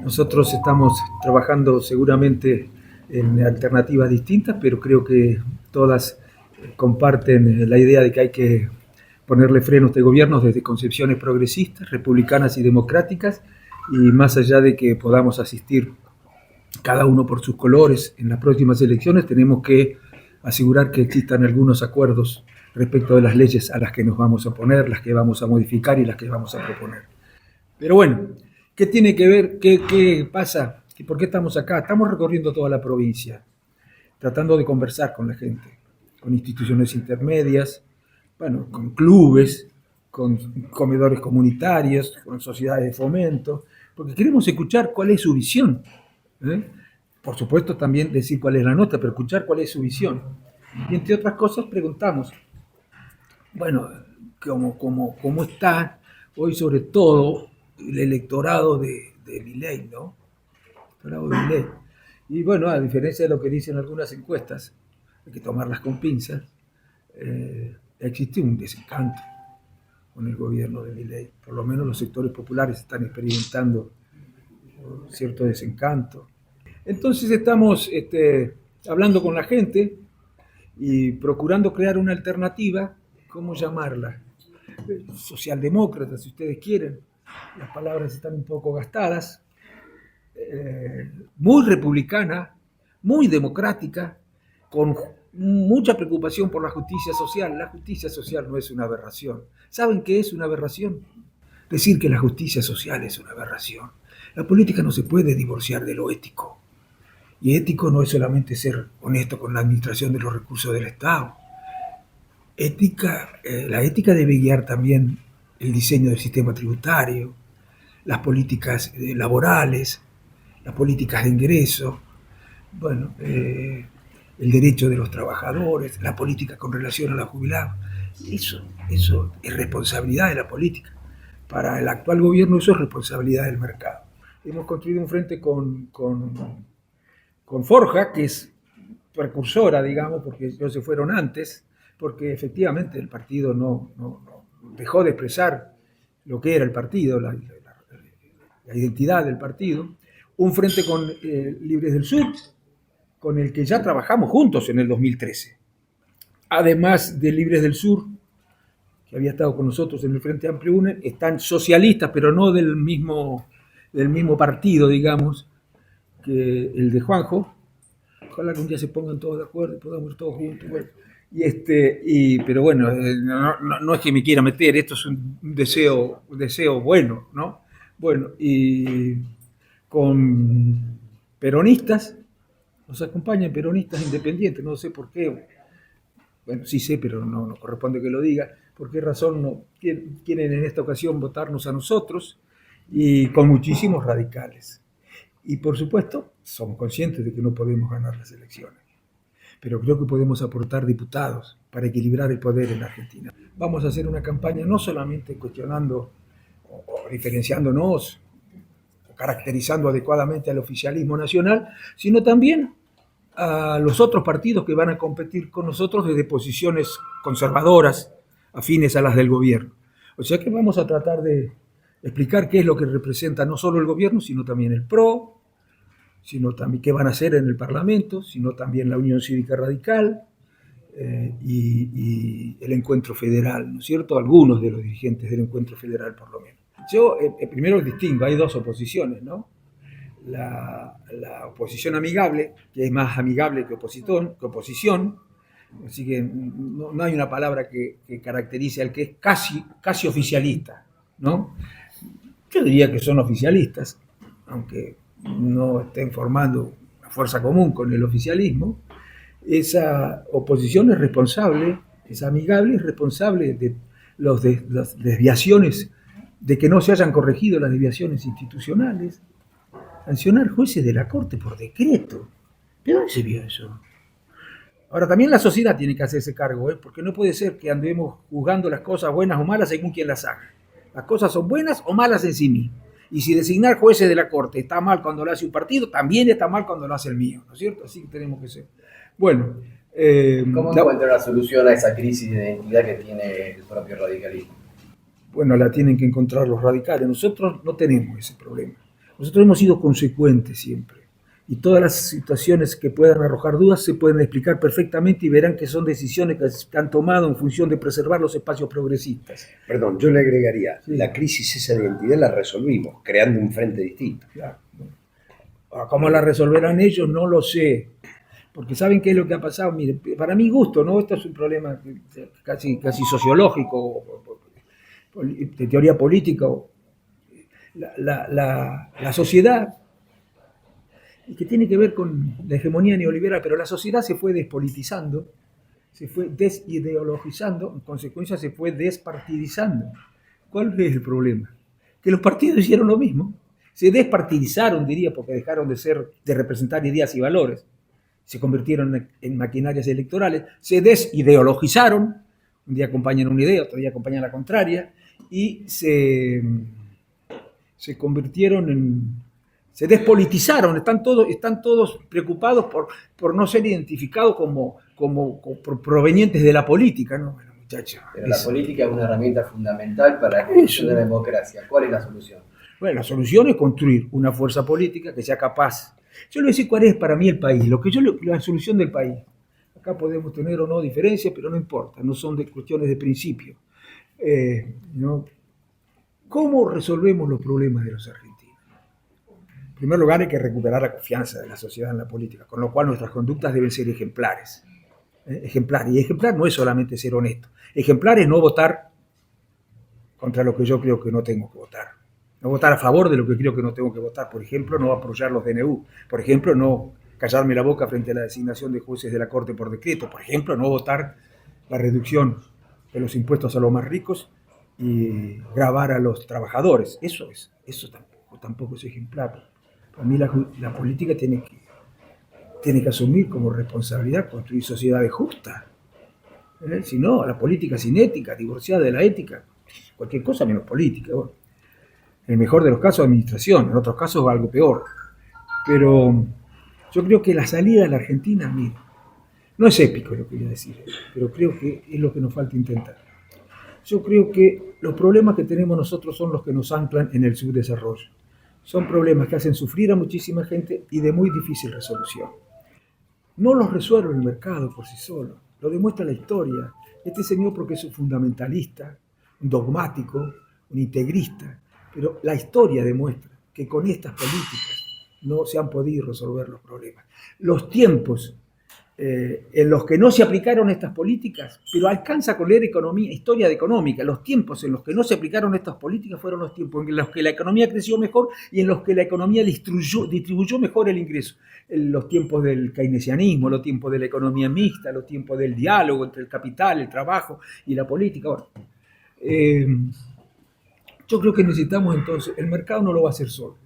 Nosotros estamos trabajando seguramente en alternativas distintas, pero creo que todas comparten la idea de que hay que ponerle freno a este gobierno desde concepciones progresistas, republicanas y democráticas, y más allá de que podamos asistir cada uno por sus colores en las próximas elecciones, tenemos que asegurar que existan algunos acuerdos respecto de las leyes a las que nos vamos a oponer, las que vamos a modificar y las que vamos a proponer. Pero bueno, ¿qué tiene que ver? ¿Qué pasa? ¿Por qué estamos acá? Estamos recorriendo toda la provincia, tratando de conversar con la gente, con instituciones intermedias, bueno, con clubes, con comedores comunitarios, con sociedades de fomento, porque queremos escuchar cuál es su visión. Por supuesto también decir cuál es la nota, pero escuchar cuál es su visión. Y entre otras cosas preguntamos, bueno, ¿cómo está hoy sobre todo el electorado de Milei, ¿no? El electorado de Milei. Y bueno, a diferencia de lo que dicen algunas encuestas, hay que tomarlas con pinzas, existe un desencanto con el gobierno de Milei. Por lo menos los sectores populares están experimentando cierto desencanto. Entonces estamos hablando con la gente y procurando crear una alternativa, ¿cómo llamarla? Socialdemócrata, si ustedes quieren. Las palabras están un poco gastadas. Muy republicana, muy democrática, con mucha preocupación por la justicia social. La justicia social no es una aberración. ¿Saben qué es una aberración? Decir que la justicia social es una aberración. La política no se puede divorciar de lo ético. Y ético no es solamente ser honesto con la administración de los recursos del Estado. La ética debe guiar también el diseño del sistema tributario, las políticas laborales, las políticas de ingreso, bueno, el derecho de los trabajadores, la política con relación a la jubilada. Eso es responsabilidad de la política. Para el actual gobierno eso es responsabilidad del mercado. Hemos construido un frente con Forja, que es precursora, digamos, porque ellos se fueron antes, porque efectivamente el partido no dejó de expresar lo que era el partido, la identidad del partido. Un frente con Libres del Sur, con el que ya trabajamos juntos en el 2013. Además de Libres del Sur, que había estado con nosotros en el Frente Amplio UNE, están socialistas, pero no del mismo partido, digamos, que el de Juanjo. Ojalá que un día se pongan todos de acuerdo y podamos ir todos juntos. Bueno, pero bueno, no es que me quiera meter, esto es un deseo bueno, ¿no? Bueno, y con peronistas, nos acompañan peronistas independientes, no sé por qué, bueno, sí sé, pero no corresponde que lo diga, por qué razón no quieren en esta ocasión votarnos a nosotros, y con muchísimos radicales. Y por supuesto, somos conscientes de que no podemos ganar las elecciones, pero creo que podemos aportar diputados para equilibrar el poder en Argentina. Vamos a hacer una campaña no solamente cuestionando o diferenciándonos, o caracterizando adecuadamente al oficialismo nacional, sino también a los otros partidos que van a competir con nosotros desde posiciones conservadoras, afines a las del gobierno. O sea que vamos a tratar de explicar qué es lo que representa no solo el gobierno, sino también el PRO, sino también qué van a hacer en el Parlamento, sino también la Unión Cívica Radical y el Encuentro Federal, ¿no es cierto? Algunos de los dirigentes del Encuentro Federal, por lo menos. Yo primero distingo, hay dos oposiciones, ¿no? La oposición amigable, que es más amigable que oposición, así que no hay una palabra que caracterice al que es casi oficialista, ¿no? Yo diría que son oficialistas, aunque no estén formando una fuerza común con el oficialismo. Esa oposición es responsable, es amigable, es responsable de las desviaciones, de que no se hayan corregido las desviaciones institucionales. Sancionar jueces de la Corte por decreto. ¿De dónde se vio eso? Ahora, también la sociedad tiene que hacerse cargo, porque no puede ser que andemos juzgando las cosas buenas o malas según quien las haga. Las cosas son buenas o malas en sí mismas. Y si designar jueces de la Corte está mal cuando lo hace un partido, también está mal cuando lo hace el mío, ¿no es cierto? Así que tenemos que ser. Bueno. ¿Cómo encuentra la solución a esa crisis de identidad que tiene el propio radicalismo? Bueno, la tienen que encontrar los radicales. Nosotros no tenemos ese problema. Nosotros hemos sido consecuentes siempre. Y todas las situaciones que puedan arrojar dudas se pueden explicar perfectamente y verán que son decisiones que se han tomado en función de preservar los espacios progresistas. Perdón, yo le agregaría, sí. La crisis esa de identidad la resolvimos, creando un frente distinto. Claro. ¿Cómo la resolverán ellos? No lo sé. Porque ¿saben qué es lo que ha pasado? Mire, para mi gusto, ¿no? Esto es un problema casi sociológico, de teoría política. La sociedad, que tiene que ver con la hegemonía neoliberal, pero la sociedad se fue despolitizando, se fue desideologizando, en consecuencia se fue despartidizando. ¿Cuál es el problema? Que los partidos hicieron lo mismo, se despartidizaron, diría, porque dejaron de representar ideas y valores, se convirtieron en maquinarias electorales, se desideologizaron, un día acompañan una idea, otro día acompañan la contraria, y se convirtieron se despolitizaron, están todos preocupados por no ser identificados como provenientes de la política, ¿no? Bueno, muchachos. Pero la política es una herramienta fundamental para la construcción de la democracia. ¿Cuál es la solución? Bueno, la solución es construir una fuerza política que sea capaz. Yo le voy a decir cuál es para mí el país, la solución del país. Acá podemos tener o no diferencias, pero no importa, no son de cuestiones de principio. ¿No? ¿Cómo resolvemos los problemas de los argentinos? En primer lugar, hay que recuperar la confianza de la sociedad en la política, con lo cual nuestras conductas deben ser ejemplares. Ejemplar. Y ejemplar no es solamente ser honesto. Ejemplar es no votar contra lo que yo creo que no tengo que votar. No votar a favor de lo que creo que no tengo que votar. Por ejemplo, no apoyar los DNU. Por ejemplo, no callarme la boca frente a la designación de jueces de la Corte por decreto. Por ejemplo, no votar la reducción de los impuestos a los más ricos y gravar a los trabajadores. Eso tampoco es ejemplar. Para mí la política tiene que asumir como responsabilidad construir sociedades justas. Si no, la política sin ética, divorciada de la ética, cualquier cosa menos política. Bueno, en el mejor de los casos, administración, en otros casos algo peor. Pero yo creo que la salida de la Argentina, mire, no es épico lo que voy a decir, pero creo que es lo que nos falta intentar. Yo creo que los problemas que tenemos nosotros son los que nos anclan en el subdesarrollo. Son problemas que hacen sufrir a muchísima gente y de muy difícil resolución. No los resuelve el mercado por sí solo, lo demuestra la historia. Este señor porque es un fundamentalista, un dogmático, un integrista, pero la historia demuestra que con estas políticas no se han podido resolver los problemas. Los tiempos en los que no se aplicaron estas políticas, pero alcanza con leer historia económica, los tiempos en los que no se aplicaron estas políticas fueron los tiempos en los que la economía creció mejor y en los que la economía distribuyó mejor el ingreso. Los tiempos del keynesianismo, los tiempos de la economía mixta, los tiempos del diálogo entre el capital, el trabajo y la política. Bueno, yo creo que necesitamos entonces, el mercado no lo va a hacer solo.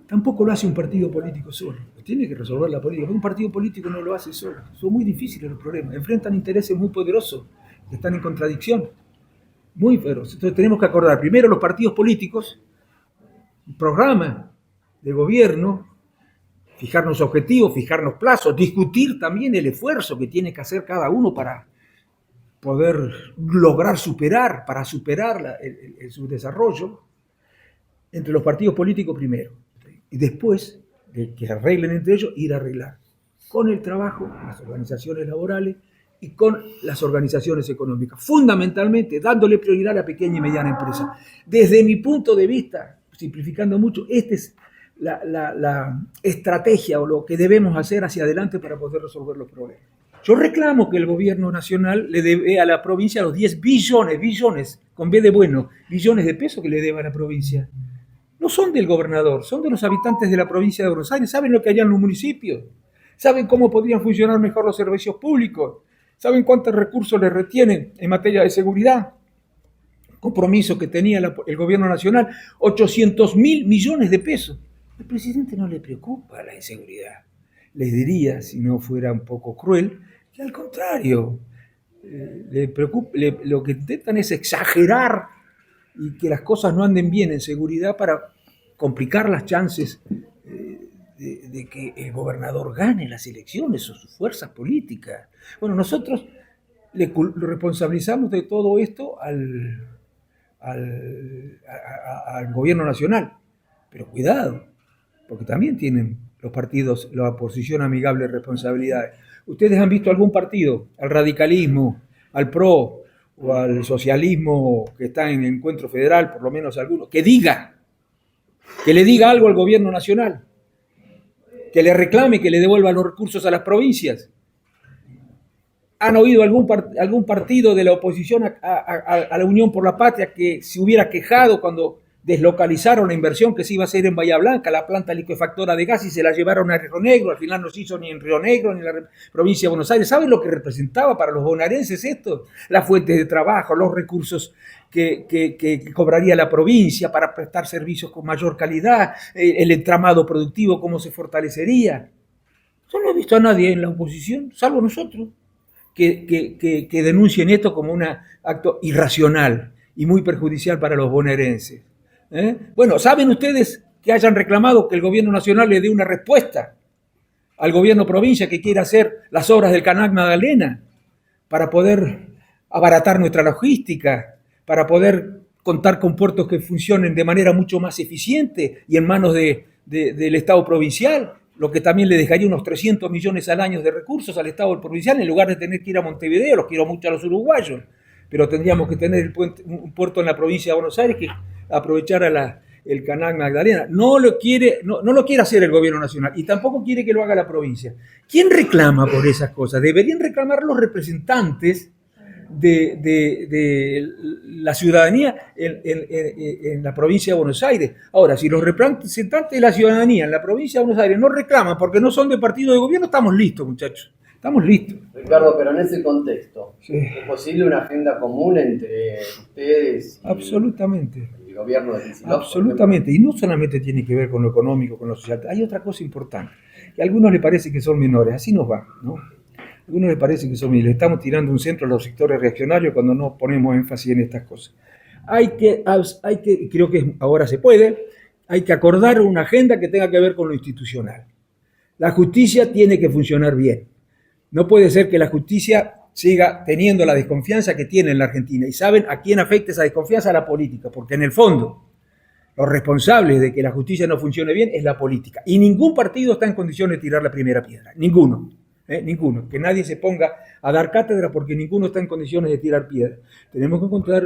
Tampoco lo hace un partido político solo. Tiene que resolver la política. Un partido político no lo hace solo. Son muy difíciles los problemas. Enfrentan intereses muy poderosos que están en contradicción. Muy feroces. Entonces tenemos que acordar primero los partidos políticos, un programa de gobierno, fijarnos objetivos, fijarnos plazos, discutir también el esfuerzo que tiene que hacer cada uno para poder lograr superar el subdesarrollo entre los partidos políticos primero. Y después de que arreglen entre ellos, ir a arreglar con el trabajo, las organizaciones laborales y con las organizaciones económicas, fundamentalmente dándole prioridad a la pequeña y mediana empresa. Desde mi punto de vista, simplificando mucho, esta es la estrategia o lo que debemos hacer hacia adelante para poder resolver los problemas. Yo reclamo que el gobierno nacional le debe a la provincia los 10 billones, con B de bueno, billones de pesos que le debe a la provincia. No son del gobernador, son de los habitantes de la provincia de Buenos Aires. ¿Saben lo que hay en los municipios? ¿Saben cómo podrían funcionar mejor los servicios públicos? ¿Saben cuántos recursos les retienen en materia de seguridad? Compromiso que tenía el gobierno nacional, 800.000 millones de pesos. Al presidente no le preocupa la inseguridad. Les diría, si no fuera un poco cruel, que al contrario, lo que intentan es exagerar y que las cosas no anden bien en seguridad para complicar las chances de que el gobernador gane las elecciones o sus fuerzas políticas. Bueno, nosotros lo responsabilizamos de todo esto al gobierno nacional, pero cuidado, porque también tienen los partidos, la oposición amigable, responsabilidades. ¿Ustedes han visto algún partido, al radicalismo, al PRO o al socialismo que está en el encuentro federal, por lo menos alguno, que le diga algo al gobierno nacional, que le reclame, que le devuelva los recursos a las provincias? ¿Han oído algún partido de la oposición a la Unión por la Patria que se hubiera quejado cuando deslocalizaron la inversión que se iba a hacer en Bahía Blanca, la planta liquefactora de gas, y se la llevaron a Río Negro? Al final no se hizo ni en Río Negro ni en la provincia de Buenos Aires. ¿Saben lo que representaba para los bonaerenses esto? Las fuentes de trabajo, los recursos que cobraría la provincia para prestar servicios con mayor calidad, el entramado productivo, cómo se fortalecería. Yo no he visto a nadie en la oposición, salvo nosotros, que denuncien esto como un acto irracional y muy perjudicial para los bonaerenses. Bueno, ¿saben ustedes que hayan reclamado que el gobierno nacional le dé una respuesta al gobierno provincia que quiera hacer las obras del Canal Magdalena para poder abaratar nuestra logística, para poder contar con puertos que funcionen de manera mucho más eficiente y en manos del Estado provincial? Lo que también le dejaría unos 300 millones al año de recursos al Estado provincial, en lugar de tener que ir a Montevideo. Los quiero mucho a los uruguayos, pero tendríamos que tener un puerto en la provincia de Buenos Aires que aprovechara el Canal Magdalena. No lo quiere hacer el gobierno nacional y tampoco quiere que lo haga la provincia. ¿Quién reclama por esas cosas? Deberían reclamar los representantes de la ciudadanía en la provincia de Buenos Aires. Ahora, si los representantes de la ciudadanía en la provincia de Buenos Aires no reclaman porque no son de partido de gobierno, estamos listos, muchachos. Estamos listos. Ricardo, pero en ese contexto, sí, ¿es posible una agenda común entre ustedes y absolutamente el gobierno de Kicillof? Absolutamente. Y no solamente tiene que ver con lo económico, con lo social. Hay otra cosa importante, que a algunos les parece que son menores. Así nos va, ¿no? A algunos les parece que son menores. Le estamos tirando un centro a los sectores reaccionarios cuando no ponemos énfasis en estas cosas. Hay que, creo que ahora se puede, hay que acordar una agenda que tenga que ver con lo institucional. La justicia tiene que funcionar bien. No puede ser que la justicia siga teniendo la desconfianza que tiene en la Argentina. ¿Y saben a quién afecta esa desconfianza? A la política, porque en el fondo los responsables de que la justicia no funcione bien es la política. Y ningún partido está en condiciones de tirar la primera piedra. Ninguno. Ninguno. Que nadie se ponga a dar cátedra porque ninguno está en condiciones de tirar piedra. Tenemos que encontrar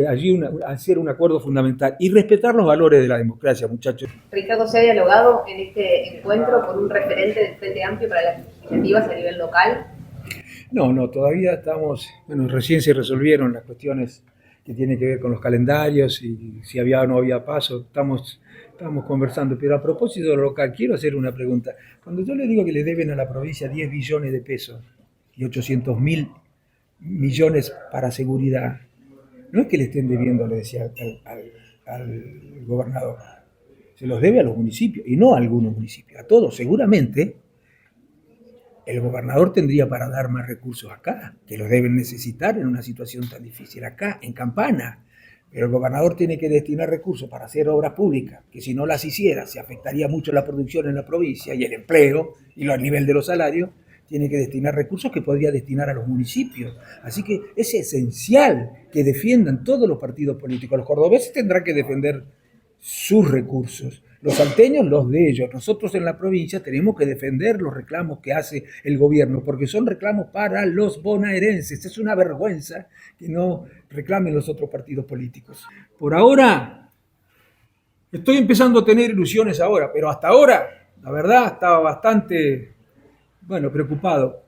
allí hacer un acuerdo fundamental y respetar los valores de la democracia, muchachos. Ricardo, ¿se ha dialogado en este encuentro con un referente del Frente Amplio para las iniciativas a nivel local? No, todavía estamos, recién se resolvieron las cuestiones que tienen que ver con los calendarios y si había o no había paso, estamos conversando. Pero a propósito de lo local, quiero hacer una pregunta. Cuando yo le digo que le deben a la provincia 10 billones de pesos y 800.000 millones para seguridad, no es que le estén debiendo, le decía al gobernador, se los debe a los municipios, y no a algunos municipios, a todos. Seguramente el gobernador tendría para dar más recursos acá, que los deben necesitar en una situación tan difícil acá, en Campana. Pero el gobernador tiene que destinar recursos para hacer obras públicas, que si no las hiciera se afectaría mucho la producción en la provincia y el empleo y el nivel de los salarios. Tiene que destinar recursos que podría destinar a los municipios. Así que es esencial que defiendan todos los partidos políticos. Los cordobeses tendrán que defender sus recursos, los salteños los de ellos. Nosotros en la provincia tenemos que defender los reclamos que hace el gobierno, porque son reclamos para los bonaerenses. Es una vergüenza que no reclamen los otros partidos políticos. Por ahora, estoy empezando a tener ilusiones ahora, pero hasta ahora, la verdad, estaba bastante, preocupado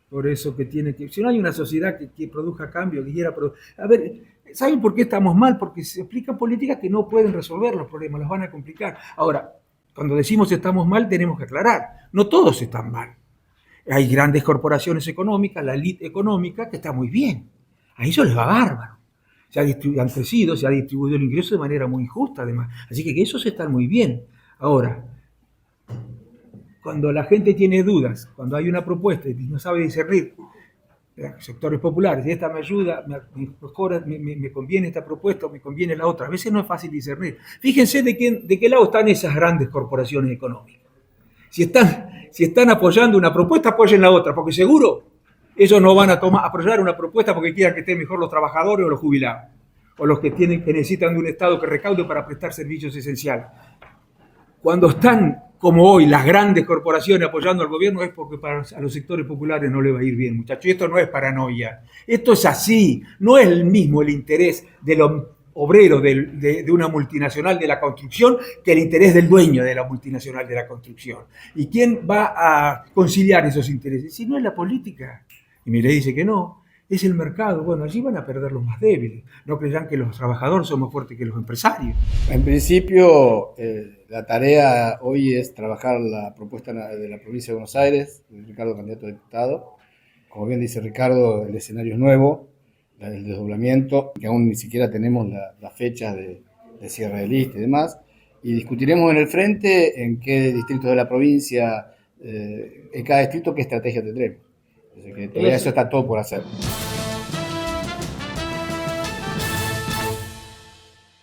por eso que tiene que... Si no hay una sociedad que produzca cambio, que quiera... A ver, ¿saben por qué estamos mal? Porque se aplican políticas que no pueden resolver los problemas, los van a complicar. Ahora, cuando decimos estamos mal, tenemos que aclarar. No todos están mal. Hay grandes corporaciones económicas, la élite económica, que está muy bien. A ellos les va bárbaro. Han crecido, se ha distribuido el ingreso de manera muy injusta, además. Así que esos están muy bien. Ahora, cuando la gente tiene dudas, cuando hay una propuesta y no sabe discernir, sectores populares, y esta me ayuda, me conviene esta propuesta o me conviene la otra. A veces no es fácil discernir. Fíjense de qué lado están esas grandes corporaciones económicas. Si están apoyando una propuesta, apoyen la otra, porque seguro ellos no van a apoyar una propuesta porque quieran que estén mejor los trabajadores o los jubilados, o los que necesitan de un Estado que recaude para prestar servicios esenciales. Cuando están como hoy las grandes corporaciones apoyando al gobierno, es porque a los sectores populares no le va a ir bien, muchachos. Y esto no es paranoia, esto es así, no es el mismo el interés de los obreros de una multinacional de la construcción que el interés del dueño de la multinacional de la construcción. ¿Y quién va a conciliar esos intereses? Si no es la política. Y Milei dice que no, es el mercado. Bueno, allí van a perder los más débiles. No crean que los trabajadores son más fuertes que los empresarios. En principio, la tarea hoy es trabajar la propuesta de la provincia de Buenos Aires, de Ricardo, candidato a diputado. Como bien dice Ricardo, el escenario es nuevo, el desdoblamiento, que aún ni siquiera tenemos las fechas de cierre de lista y demás. Y discutiremos en el frente en qué distritos de la provincia, en cada distrito, qué estrategia tendremos. Así que todavía eso está todo por hacer.